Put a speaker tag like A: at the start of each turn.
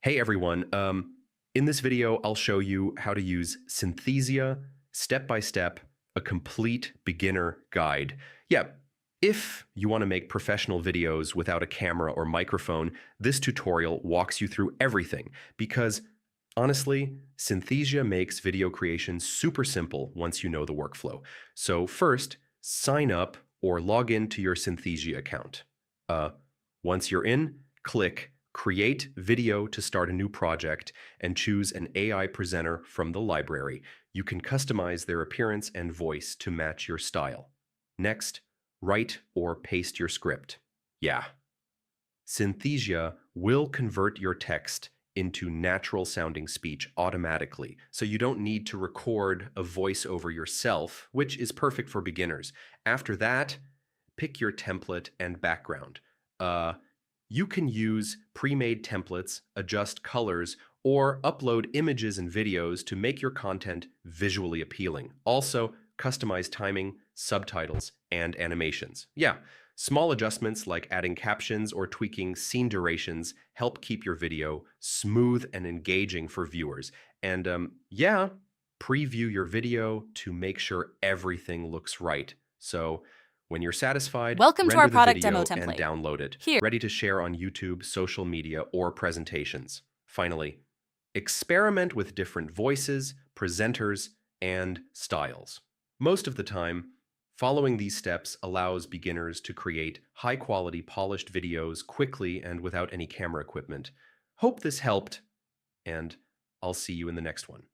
A: Hey everyone, in this video I'll show you how to use Synthesia step by step, a complete beginner guide. Yeah, if you want to make professional videos without a camera or microphone, this tutorial walks you through everything because honestly, Synthesia makes video creation super simple once you know the workflow. So first, sign up or log into your Synthesia account. Uh, Once you're in, click Create Video to start a new project and choose an AI presenter from the library. You can customize their appearance and voice to match your style. Next, write or paste your script. Yeah. Synthesia will convert your text into natural sounding speech automatically, so you don't need to record a voiceover yourself, which is perfect for beginners. After that, pick your template and background. You can use pre-made templates, adjust colors, or upload images and videos to make your content visually appealing. Also, customize timing, subtitles, and animations. Yeah, small adjustments like adding captions or tweaking scene durations help keep your video smooth and engaging for viewers. And yeah, preview your video to make sure everything looks right. So when you're satisfied,
B: Welcome to our
A: render the
B: product demo
A: video and
B: template.
A: download it,
B: Here,
A: ready to share on YouTube, social media, or presentations. Finally, experiment with different voices, presenters, and styles. Most of the time, following these steps allows beginners to create high-quality polished videos quickly and without any camera equipment. Hope this helped, and I'll see you in the next one.